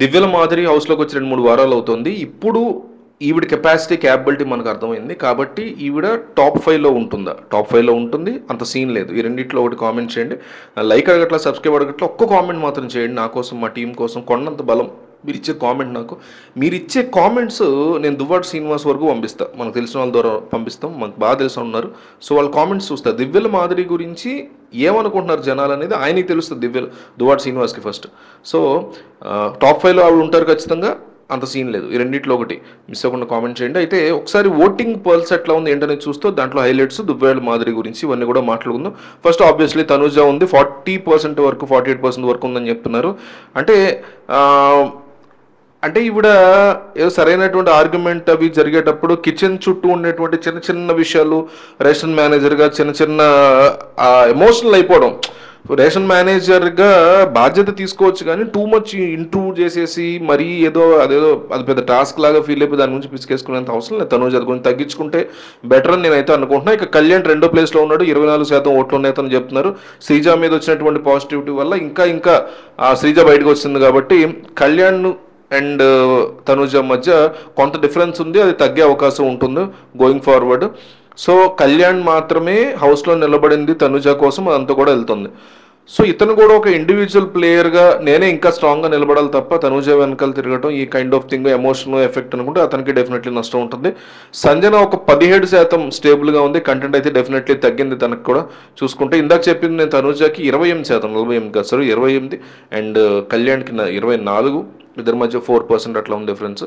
దివ్యల మాదిరి హౌస్లోకి వచ్చి 2, 3 వారాలు అవుతుంది. ఇప్పుడు ఈవిడ కెపాసిటీ, క్యాపబిలిటీ మనకు అర్థమైంది. కాబట్టి ఈవిడ టాప్ 5లో ఉంటుందా? టాప్ 5లో ఉంటుంది. అంత సీన్ లేదు. ఈ రెండిట్లో ఒకటి కామెంట్ చేయండి. లైక్ అడగట్లా, సబ్స్క్రైబ్ అడగట్లా, ఒక్క కామెంట్ మాత్రం చేయండి. నా కోసం, మా టీం కోసం కొండంత బలం మీరిచ్చే కామెంట్ నాకు. మీరిచ్చే కామెంట్స్ నేను దువ్వాడ శ్రీనివాస్ వరకు పంపిస్తాను. మనకు తెలిసిన వాళ్ళ ద్వారా పంపిస్తాం. మనకు బాగా తెలిసిన ఉన్నారు. సో వాళ్ళ కామెంట్స్ చూస్తా. దివ్యల మాదిరి గురించి ఏమనుకుంటున్నారు జనాలు అనేది ఆయనకి తెలుస్తుంది. దువ్వాడ శ్రీనివాస్కి ఫస్ట్. సో టాప్ 5లో ఆవిడ ఉంటారు ఖచ్చితంగా. అంత సీన్ లేదు. ఈ రెండిట్లో ఒకటి మిస్ అవ్వకుండా కామెంట్ చేయండి. అయితే ఒకసారి ఓటింగ్ పర్ల్స్ ఎట్లా ఉంది ఏంటనేది చూస్తూ దాంట్లో హైలైట్స్ దువ్వాడ మాదిరి గురించి ఇవన్నీ కూడా మాట్లాడుకుందాం. ఫస్ట్ ఆబ్వియస్లీ తనుజ ఉంది. 40% వరకు, 48% వరకు ఉందని చెప్తున్నారు. అంటే ఈవిడ ఏదో సరైనటువంటి ఆర్గ్యుమెంట్ అవి జరిగేటప్పుడు కిచెన్ చుట్టూ ఉండేటువంటి చిన్న చిన్న విషయాలు, రేషన్ మేనేజర్గా చిన్న చిన్న ఎమోషనల్ అయిపోవడం. రేషన్ మేనేజర్గా బాధ్యత తీసుకోవచ్చు కానీ టూ మచ్ ఇంట్రూవ్ చేసేసి మరీ అది పెద్ద టాస్క్ లాగా ఫీల్ అయిపోయి దాని గురించి పిసికేసుకునేంత అవసరం లేదు. తను అది కొంచెం తగ్గించుకుంటే బెటర్ అని నేనైతే అనుకుంటున్నాను. ఇక కళ్యాణ్ 2వ ప్లేస్లో ఉన్నాడు. 24% ఓట్లు ఉన్నాయని చెప్తున్నారు. శ్రీజ మీద వచ్చినటువంటి పాజిటివిటీ వల్ల ఇంకా శ్రీజ బయటకు వచ్చింది. కాబట్టి కళ్యాణ్ అండ్ తనుజ మధ్య కొంత డిఫరెన్స్ ఉంది. అది తగ్గే అవకాశం ఉంటుంది గోయింగ్ ఫార్వర్డ్. సో కళ్యాణ్ మాత్రమే హౌస్లో నిలబడింది తనుజ కోసం, అదంతా కూడా వెళ్తుంది. సో ఇతను కూడా ఒక ఇండివిజువల్ ప్లేయర్గా నేనే ఇంకా స్ట్రాంగ్గా నిలబడాలి తప్ప తనుజ వెనకాల తిరగటం ఈ kind of thing emotional effect అనుకుంటే అతనికి డెఫినెట్లీ నష్టం ఉంటుంది. సంజన ఒక 17% స్టేబుల్గా ఉంది. కంటెంట్ అయితే డెఫినెట్లీ తగ్గింది తనకు కూడా చూసుకుంటే. ఇందాక చెప్పింది నేను తనుజకి 28%, 48 కాదు సార్ 28, అండ్ కళ్యాణ్కి 24. ఇద్దరి మధ్య 4% అట్లా ఉంది డిఫరెన్స్.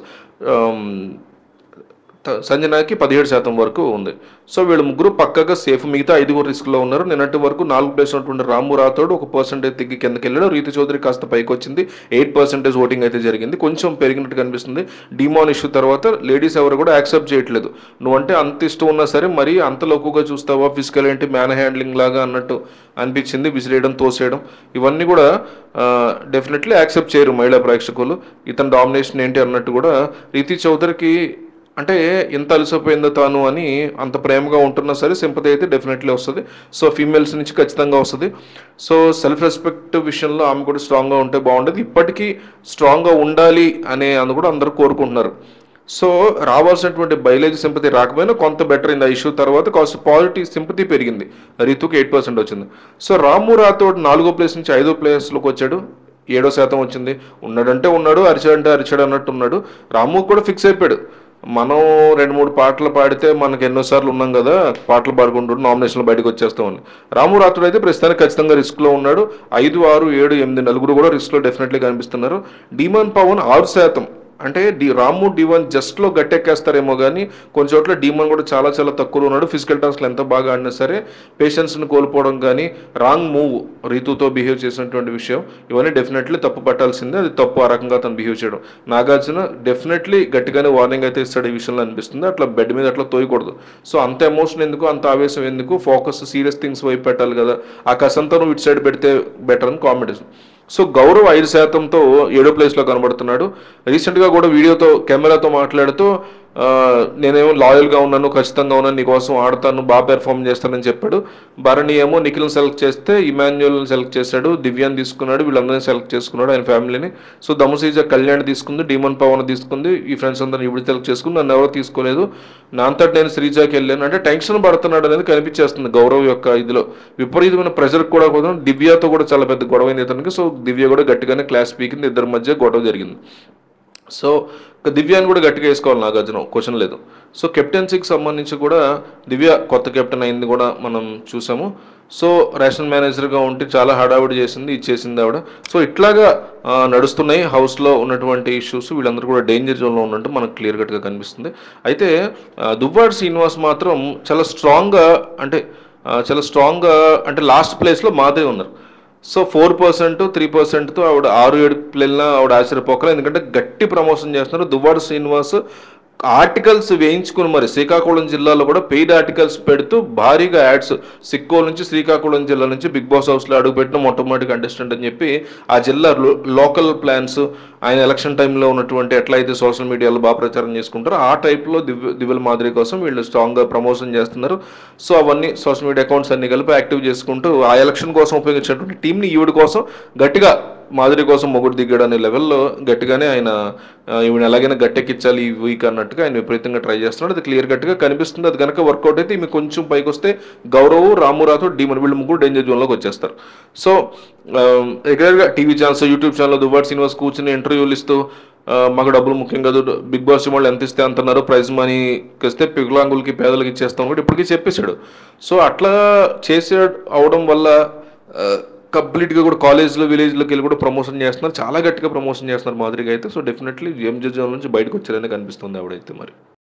సంజనాకి 17% వరకు ఉంది. సో వీళ్ళు ముగ్గురు పక్కగా సేఫ్. మిగతా 5 రిస్క్లో ఉన్నారు. నిన్నటి వరకు 4 ప్లేస్ ఉన్నటువంటి రాము రాథోడ్ 1% తగ్గి కిందకి వెళ్ళాడు. రీతు చౌదరి కాస్త పైకి వచ్చింది. 8% ఓటింగ్ అయితే జరిగింది. కొంచెం పెరిగినట్టు కనిపిస్తుంది. డిమాన్ ఇష్యూ తర్వాత లేడీస్ ఎవరు కూడా యాక్సెప్ట్ చేయట్లేదు. నువ్వంటే అంత ఇష్టం ఉన్నా సరే మరీ అంత లోకుగా చూస్తావా, ఫిజికల్ ఏంటి, మ్యాన్ హ్యాండ్లింగ్ లాగా అన్నట్టు అనిపించింది. విసిరేయడం, తోసేయడం ఇవన్నీ కూడా డెఫినెట్లీ యాక్సెప్ట్ చేయరు మహిళా ప్రేక్షకులు. ఇతని డామినేషన్ ఏంటి అన్నట్టు కూడా రీతు చౌదరికి అంటే ఎంత అలసిపోయిందో తాను అని అంత ప్రేమగా ఉంటున్నా సరే సింపతి అయితే డెఫినెట్లీ వస్తుంది. సో ఫీమేల్స్ నుంచి ఖచ్చితంగా వస్తుంది. సో సెల్ఫ్ రెస్పెక్ట్ విషయంలో ఆమె కూడా స్ట్రాంగ్గా ఉంటే బాగుండేది. ఇప్పటికీ స్ట్రాంగ్గా ఉండాలి అనే అని కూడా అందరూ కోరుకుంటున్నారు. సో రావాల్సినటువంటి బయలేజ్ సింపతి రాకపోయినా కొంత బెటర్ అయింది. ఆ ఇష్యూ తర్వాత కాస్త పాజిటివ్ సింపతి పెరిగింది. రీతుకి 8% వచ్చింది. సో రాము రాథోడ్ 4వ ప్లేస్ నుంచి 5వ ప్లేస్లోకి వచ్చాడు. 7% వచ్చింది. ఉన్నాడంటే ఉన్నాడు, అరిచాడంటే అరిచాడు అన్నట్టు ఉన్నాడు. రాము కూడా ఫిక్స్ అయిపోయాడు. మనం 2-3 పాటలు పాడితే మనకు ఎన్నోసార్లు ఉన్నాం కదా, పాటలు పాడుకుంటూ నామినేషన్లో బయటకు వచ్చేస్తామని. రాము రాథోడ్ అయితే ప్రస్తుతానికి ఖచ్చితంగా రిస్క్లో ఉన్నాడు. 5, 6, 7, 8 నలుగురు కూడా రిస్క్లో డెఫినెట్లీ కనిపిస్తున్నారు. డిమాన్ పవన్ 6%. అంటే రాము D1 జస్ట్లో గట్టెక్కేస్తారేమో కానీ కొన్ని చోట్ల డీమన్ కూడా చాలా చాలా తక్కువలో ఉన్నాడు. ఫిజికల్ టాస్క్లు ఎంత బాగా ఆడినా సరే పేషెన్స్ని కోల్పోవడం కానీ, రాంగ్ మూవ్ రీతుతో బిహేవ్ చేసినటువంటి విషయం ఇవన్నీ డెఫినెట్లీ తప్పు పట్టాల్సిందే. అది తప్పు ఆ రకంగా తను బిహేవ్ చేయడం. నాగార్జున డెఫినెట్లీ గట్టిగానే వార్నింగ్ అయితే ఇస్తాడు ఈ విషయంలో అనిపిస్తుంది. అట్లా బెడ్ మీద అట్లా తోయకూడదు. సో అంత ఎమోషన్ ఎందుకు, అంత ఆవేశం ఎందుకు, ఫోకస్ సీరియస్ థింగ్స్ వైపు పెట్టాలి కదా. ఆ కసంతా నువ్వు ఇటు సైడ్ పెడితే బెటర్ అని కామెంట్. సో గౌరవ్ 5%తో 7వ ప్లేస్లో కనబడుతున్నాడు. రీసెంట్గా కూడా వీడియోతో కెమెరాతో మాట్లాడుతూ నేనేమో లాయల్గా ఉన్నాను, ఖచ్చితంగా ఉన్నాను, నీకోసం ఆడతాను, బాగా పెర్ఫామ్ చేస్తానని చెప్పాడు. భరణి ఏమో నిఖిల్ని సెలెక్ట్ చేస్తే ఇమాన్యుయల్ని సెలెక్ట్ చేశాడు, దివ్యాన్ని తీసుకున్నాడు, వీళ్ళందరినీ సెలెక్ట్ చేసుకున్నాడు ఆయన ఫ్యామిలీని. సో దమసీజ కళ్యాణ్ తీసుకుంది, డిమన్ పవన్ తీసుకుంది, ఈ ఫ్రెండ్స్ అందరిని ఇప్పుడు సెలెక్ట్ చేసుకుంది, నన్ను ఎవరు తీసుకోలేదు, నా అంతటి నేను శ్రీజాకి వెళ్ళాను. అంటే టెన్షన్ పడుతున్నాడు అనేది కనిపించేస్తుంది గౌరవ్ యొక్క ఇదిలో. విపరీతమైన ప్రెషర్ కూడా కుదరదు. దివ్యతో కూడా చాలా పెద్ద గొడవ అయింది ఇతనికి. సో దివ్య కూడా గట్టిగానే క్లాస్ పీకింది, ఇద్దరి మధ్య గొడవ జరిగింది. సో దివ్యాన్ని కూడా గట్టిగా వేసుకోవాలి నాగార్జున, క్వశ్చన్ లేదు. సో కెప్టెన్సీకి సంబంధించి కూడా దివ్య కొత్త కెప్టెన్ అయింది కూడా మనం చూసాము. సో రేషన్ మేనేజర్గా ఉంటే చాలా హడావిడి చేసింది, ఇచ్చేసింది ఆవిడ. సో ఇట్లాగా నడుస్తున్నాయి హౌస్లో ఉన్నటువంటి ఇష్యూస్. వీళ్ళందరూ కూడా డేంజర్ జోన్లో ఉన్నట్టు మనకు క్లియర్ కట్గా కనిపిస్తుంది. అయితే దువ్వాడ శ్రీనివాస్ మాత్రం చాలా స్ట్రాంగ్గా అంటే లాస్ట్ ప్లేస్లో మాదే ఉన్నారు. సో 4%, 3%తో ఆవిడ 6-7 పిల్లల ఆవిడ ఆశ్చర్యపోకలేదు. ఎందుకంటే గట్టి ప్రమోషన్ చేస్తున్నారు. దువ్వాడ శ్రీనివాస్ ఆర్టికల్స్ వేయించుకుని మరి శ్రీకాకుళం జిల్లాలో కూడా పెయిడ్ ఆర్టికల్స్ పెడుతూ భారీగా యాడ్స్, సిక్కో నుంచి శ్రీకాకుళం జిల్లా నుంచి బిగ్ బాస్ హౌస్లో అడుగుపెట్టిన మొట్టమొదటి కంటెస్టెంట్ అని చెప్పి ఆ జిల్లా లోకల్ ప్లాన్స్ ఆయన ఎలక్షన్ టైంలో ఉన్నటువంటి ఎట్లయితే సోషల్ మీడియాలో బాగా ప్రచారం చేసుకుంటారో ఆ టైప్లో దివ్యల మాదిరి కోసం వీళ్ళు స్ట్రాంగ్గా ప్రమోషన్ చేస్తున్నారు. సో అవన్నీ సోషల్ మీడియా అకౌంట్స్ అన్ని కలిపి యాక్టివ్ చేసుకుంటూ ఆ ఎలక్షన్ కోసం ఉపయోగించినటువంటి టీంని ఈవిడ కోసం గట్టిగా మాదిరి కోసం మొగుడు దిగ్గాడు అనే లెవెల్లో గట్టిగానే ఆయన ఈవిడ ఎలాగైనా గట్టెక్కించాలి ఈ వీక్ అన్నట్టుగా ఆయన విపరీతంగా ట్రై చేస్తున్నాడు. అది క్లియర్ కట్గా కనిపిస్తుంది. అది కనుక వర్కౌట్ అయితే ఈమె కొంచెం పైకి వస్తే గౌరవ్, రామురాతో డీమన్ వీళ్ళు ముగ్గురు డేంజర్ జోన్లోకి వచ్చేస్తారు. సో రెగ్యులర్గా TV channels, YouTube channel Duvvada Srinivas కూర్చుని ఇంటర్వ్యూలు ఇస్తూ మాకు డబ్బులు ముఖ్యం కాదు, బిగ్ బాస్ వాళ్ళు ఎంత ఇస్తే అంటున్నారు, ప్రైజ్ మనీ ఇస్తే పిగులాంగులకి పేదలకు ఇచ్చేస్తాం కూడా ఇప్పటికీ చెప్పేశాడు. సో అట్లా చేసే అవడం వల్ల కంప్లీట్గా కూడా కాలేజ్లో విలేజ్లోకి వెళ్ళి కూడా ప్రమోషన్ చేస్తున్నారు. చాలా గట్టిగా ప్రమోషన్ చేస్తున్నారు మాదిరిగా అయితే. సో డెఫినెట్లీ ఎంజే జోన్ నుంచి బయటకు వచ్చారని కనిపిస్తుంది ఆవిడైతే మరి.